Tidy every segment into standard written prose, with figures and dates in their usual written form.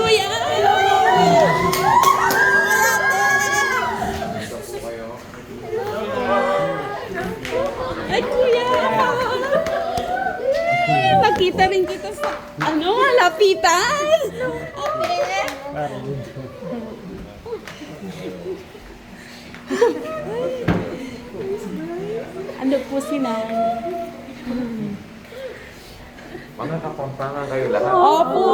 kuya! Ay, kuya! Nakita rin kita sa, lapitan! Ate! Ano po sila? Mga kapampangan kayo lahat. Opo!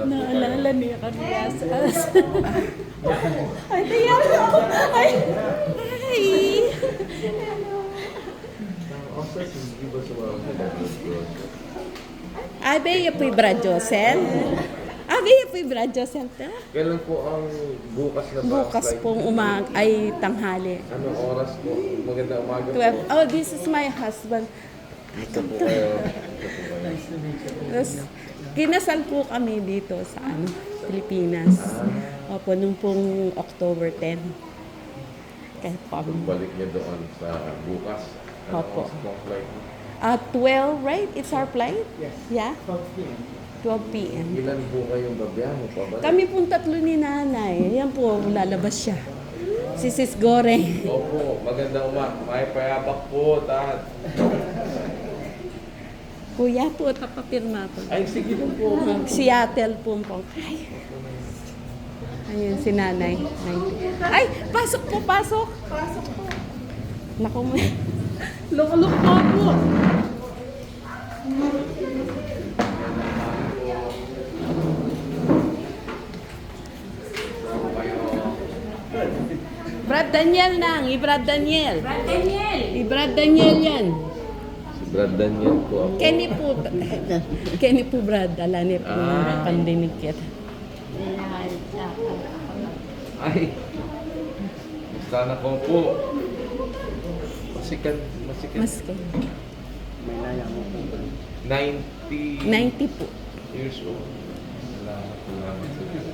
Naalala niya kami asas. Ay, tiyan mo! Ay! Ay! Abe, yung Brad Josel? Abe, yung Brad Josel ta? Kailan po ang bukas na ba? Bukas pong ay tanghali. Anong oras po? Magandang umaga 12. po. Oh, this is my husband. Ito po kayo. Tapos, kinasal po kami dito sa Pilipinas. Opo, nung pong October 10. Kaya po kami. Balik niyo doon sa bukas. Opo. Oras po ang flight? 12, right? It's our flight? Yes. Yeah? 12 p.m. Ilan po kayong babiyahe po ba? Kami pong tatlo ni nanay. Yan po, lalabas siya. Si Sis Goreng. Opo, magandang umaga. May payabak po, tat. Kuya po, tapapirma po. Ay, sige lang po. Seattle po po. Ay. Ayun, si nanay. Ay, pasok po, pasok. Pasok po. Naku mo. Lokalok po po. Brad Daniel nang, Brad Daniel. Brad Daniel. Brad Daniel yan. Si Brad Daniel po ako. Kenny po. Kenny po Brad, alani po na pandinig kita. Ay, sana ko po. Masikan. Mas 90 90 po. years old. Salamat sa Diyos.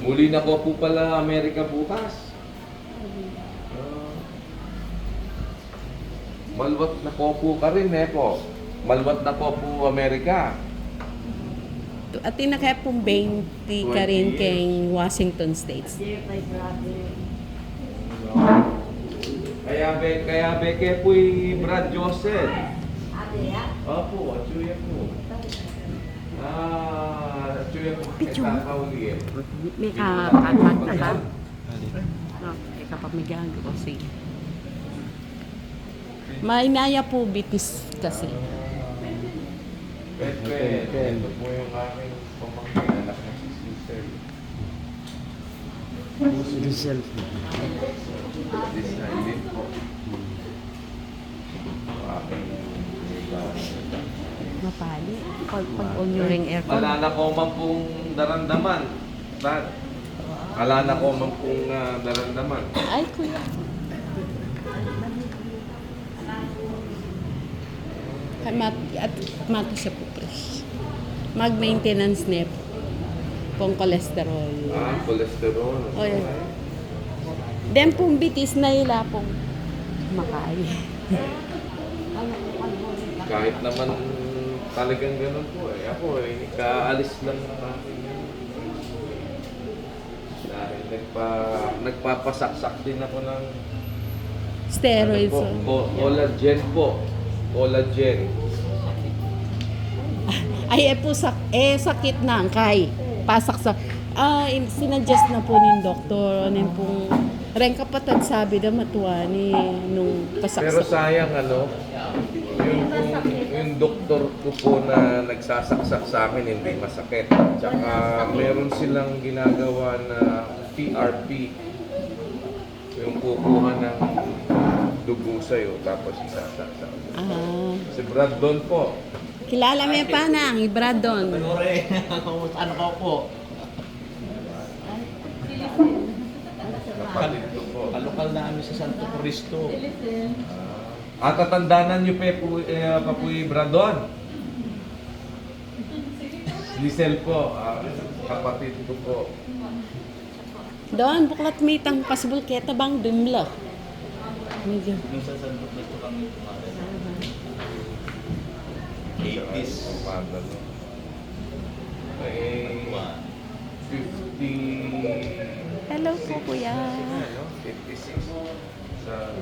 Muli na ko po pala Amerika bukas. Malwat na ko po ka rin po. Malwat na ko po Amerika. At tinakaya pong 20 ka rin kay Washington States. Kaya beke po Brad Joseph. Opo, atsuya po. Atsuya po. Kakauliin. May kakatag na ka? No, may kapamigang ko sige. May naya po bitis kasi. Ito po yung aking pamangkin, anak na si Sister. Rizal. Design din po. Aking Mapali. Pag on yung aircon. alala ko man pong daramdaman. Brad. Alala ko man pong daramdaman. Ay, kuya. At mato siya po, fresh. Mag-maintenance na po. Pong cholesterol. Cholesterol. O yan. Then pong bitis na ila pong makain. Kahit naman talagang ganun po eh. Ako kaalis lang ng aking dahil nagpapasaksak din ako ng Steroids. ano po, collagen po. Collagen. Ay, sakit na ang kay. Pasak sa... sinadjust na po ni doktor. Ano pong... Ren kapatid sabi na matuwa ni nung pasaksak. Pero sayang yung doktor ko po na nagsasaksak sa akin hindi masakit. Tsaka meron silang ginagawa na PRP. Yung kukuha ng dugo sa'yo tapos isasaksak. Si Brad Don po. Kilala mo yung panang, Ibradon. Ano ka po? Kapatid ko po. Kalokal namin sa Santo Cristo. Tatandanan niyo pa po Bradon. Lisel po, kapatid ko po. Doon, buklat may tang pasbul keta bang dumla. Medyo. Nung sa Santo Cristo kami tumalas. 80s. Pampanga, no? Eh, 50... Hello po, kuya. 56 sa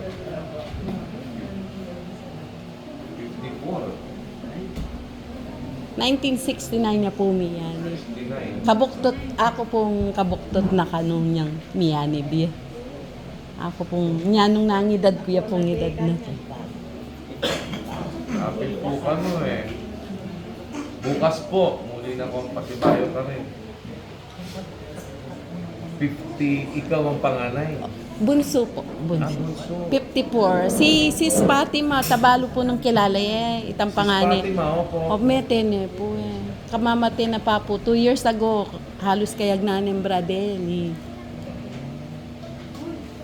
54, 1969 na po Miyani. 59. Kabuktot, ako pong kabuktot na kanong niyang Miyani biya. Ako pong, nyanong nangidad kuya pong edad na to. Kapit po kano eh. Bukas po, muli na kompatibayo ka rin. 50, ikaw ang panganay. Bunso po, bunso. Bunso. 54. Si Fatima, tabalo po ng kilala eh. Itang pangani. Fatima, opo. O meten eh po eh. Kamamate na pa po. 2 years ago, halos kayag nanin braden eh.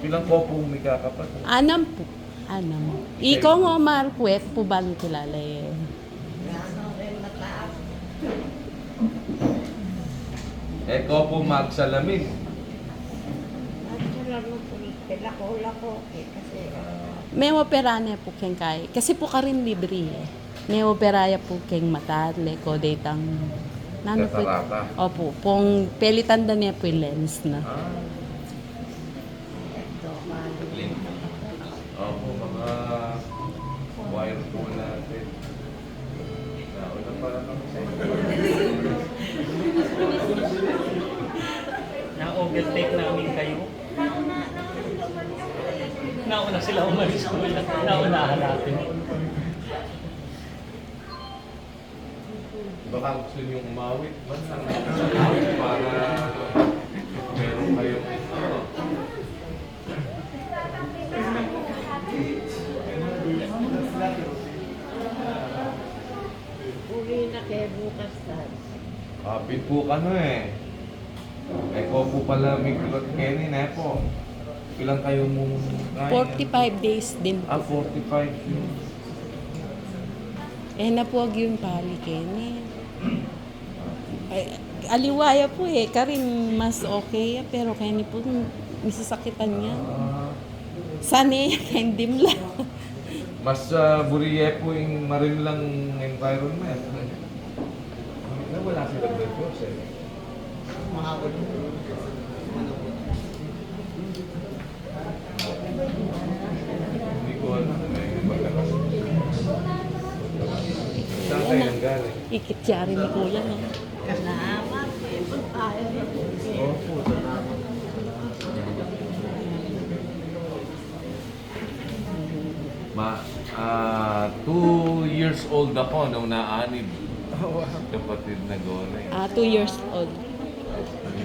Bilang ko po may kakapat. Anam po. Anam. Ikaw nga Markwet po ba ng kilala eh. Ikaw po magsalamin. May opera na po keng kay. Kasi po ka rin libre eh. May opera ya po keng matat, leko, datang. Nano po? Katarata. Opo, pong pelitan da niya po yung lens na. Ah. Opo, mga wire po natin. Nauna para kami sa inyo. Na-overtake namin kayo. Nauna sila umalis ko lang. Naunahan natin. Baka gusto niyong umawit. Basta para meron kayong Uli na kaya bukas tayo. kapit po ka no eh. Eko po pala may kulot Kenny na po. Ilang kayo mong kaya? 45 days din po. 45 yun. Eh napuwag yung palikin eh. Ay, aliwaya po eh. Karin mas okay pero kaya ni po misasakitan niya. Sani, hindi mo lang. Mas buriye po yung marimlang environment. Wala sila breakfast eh. Hindi ko alam na yung pagkakas. Saan kayo ang galing? Ikityari ni kuya no. Salamat. Tayo. Opo, salamat. Ma, 2 years old ako nung naanib. Kapatid na gulay. 2 years old. 2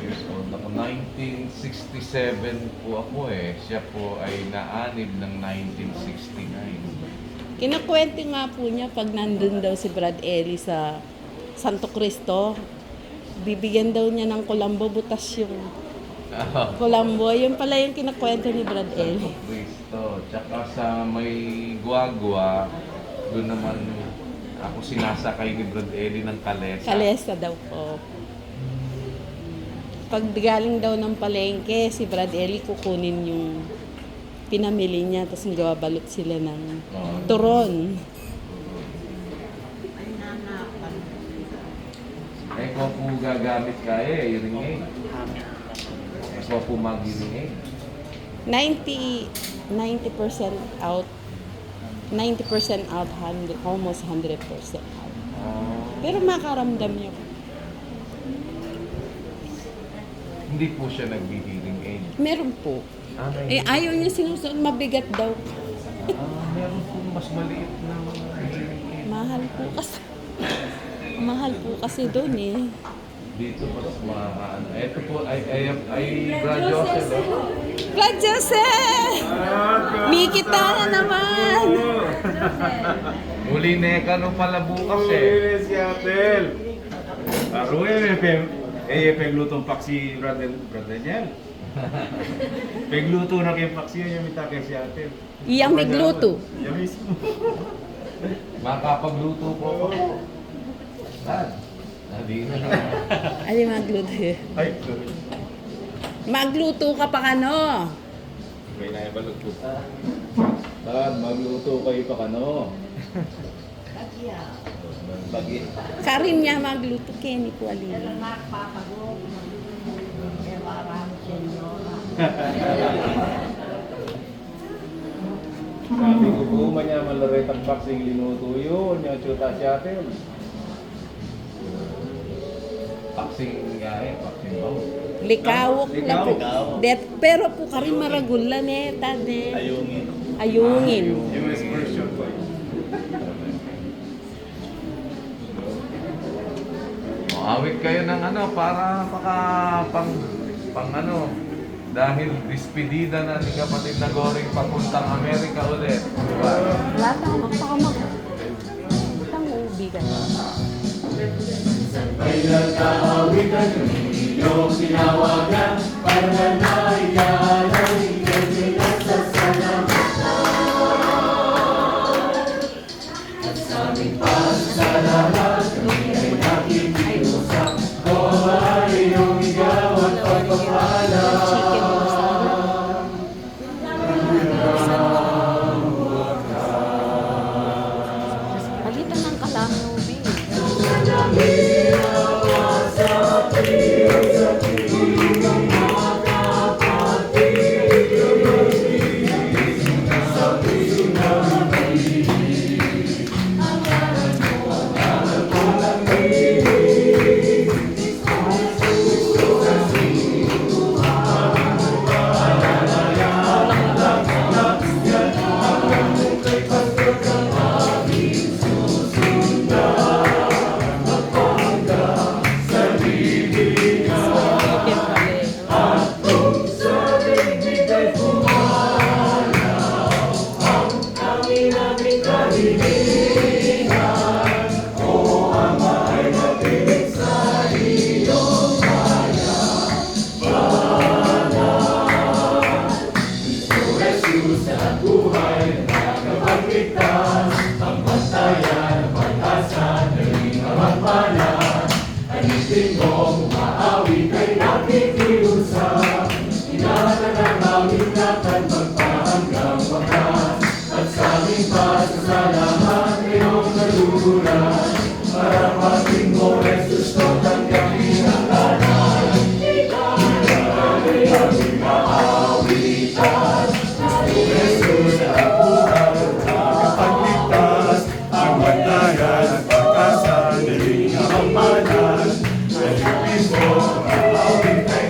years old ako. 1967 po ako eh. Siya po ay naanib ng 1969. Kinakwento nga po niya pag nandun daw si Brad Eli sa Santo Cristo, bibigyan daw niya ng kulambo, butas yung kulambo. Yun pala yung kinakwento ni Brad Eli. Cristo. Tsaka sa may guagua, doon naman ako sinasakay ni Brad Eli ng kalesa. Kalesa daw po. Pag galing daw ng palengke, si Brad Eli kukunin yung pinamili niya, tapos gawabalot sila ng turon. Eh, kung po gagamit kaya, hearing aid. Eh, kung po mag-hearing aid. 90% out. 90% out, almost 100% out. Pero makaramdam niya po. Hindi po siya nag-hearing aid. Meron po. May Ayaw niya sinusunod, mabigat daw. meron po mas maliit na hearing aid. Mahal po kasi. Mahal po kasi doon eh. Dito mas mahaan. Ito po ay Brad Joseph. Oh. Brad Joseph! Mikita na naman! Muli neka no pala bukas eh. Seattle. Peglutong paksi brother Jen. Pegluto na kay paksi yung mita kay Seattle. Iyang bigluto. Yan mismo. Makapagluto po ako. Saan? Hindi na. Ay, magluto. Ay, Magluto ka pa ano? May naibalog po. At magluto kayo pa kano. Kaya, Bagi. Karin niya magluto, Kenny po alila. nagpapagod. Ewarang senyora. Sabi ko po, manya malaret ang paksing linuto yun. Yung chuta siyatel. Paksing gaya, paksing bawang. Likawok na po. Likawok. Pero po karin maragulan eh, tade. Ayungin. Ayungin. US version po. Awit kayo ng ano para pang ano dahil despedida na ni kapatid na Goring papuntang Amerika ulit. Diba? Wala na, magpakamag. Itang ubi ka na. Ay nagkaawitan ng iyong sinawagan para naiyanan ikaw pinasasalamatan. At sa aming pasasalamat kami ay nakikiusap o ay iyong ikaw at pagpapalam. Palitan ng kalang ubi. Ang pagkasan, daling ang pamanan, ay ibig mo, ang awit ay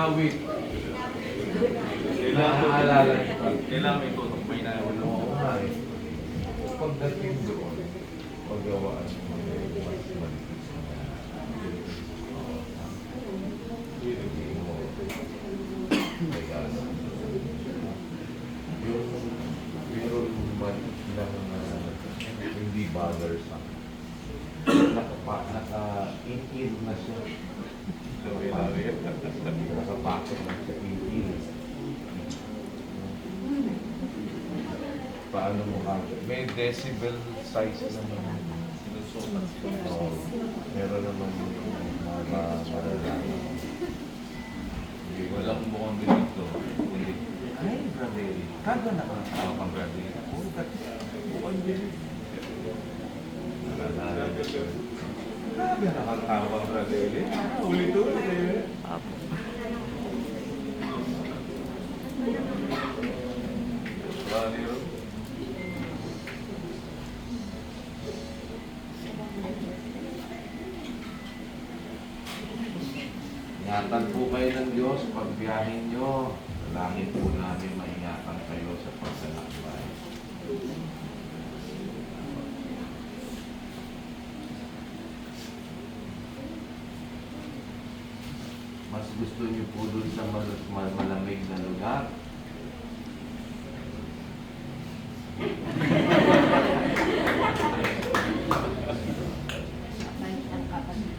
awit. Kailangan Naaalala niyo pa. Kailangan may tutok, may naiwan mo. Oo nga eh. Pagdating doon, paggawaan mo mas manipis na. Hindi mo regalo. Yung meron man lang hindi bothersome. Naka-in-ear na siya. Nakapasok na siya in-ear. Paano mo kagad? May decibel size naman. Oo. Meron naman mga maralaman. Walang bukang dito. Ay, brother. Kaga na ka. Ang brother. Bukang dito. Kaga nakatawa, brother. Ulit-ulit. Brother. Ingatan po kayo ng Diyos pag biyahin nyo. Dalangin po namin maingatan kayo sa paglalakbay. Mas gusto niyo po dun sa malamig na lugar? Bait ang kapatid.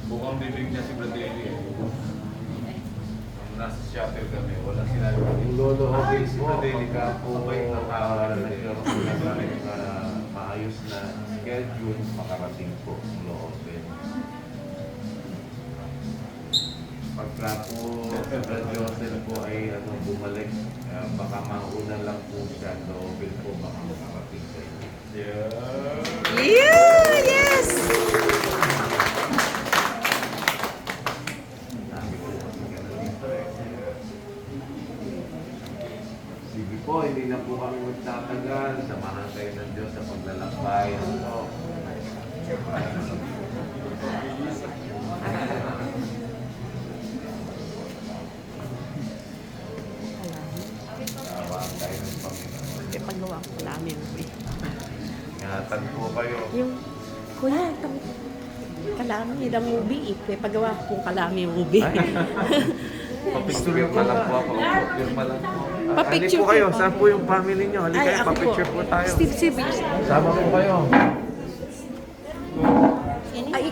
Bukang bibig niya si Brother Eli. Nung nasa shuttle kami, walang sinabi. Yung lolo Okay, Hobby si po, Brother Eli. pagka po Mabait na tao na nagkaroon na kami maayos na schedule, makarating po ang loob. Pagka po Brad Joseph po ay bumalik, baka mauna lang po siya, loob po baka makarating sa inyo. Yeah. Yeah! Yes! Dami po kasi ganun dito eh. Sige po, hindi na po kami magtatagal. Samahan kayo ng Diyos sa paglalakbay. Ano? Tawag tayo ng Panginoon. E paggawa ko namin. Ingatan po kayo. Yung, kuya, kalami ng movie. Kaya paggawa ko pong kalami movie. Papicture pa lang po ako. Papicture pa lang po. Papicture po kayo. po. Saan po yung family nyo? Halika kayo, papicture po tayo. Steve Civic. Sama po kayo. Ay,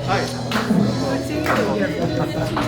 Ay! sige.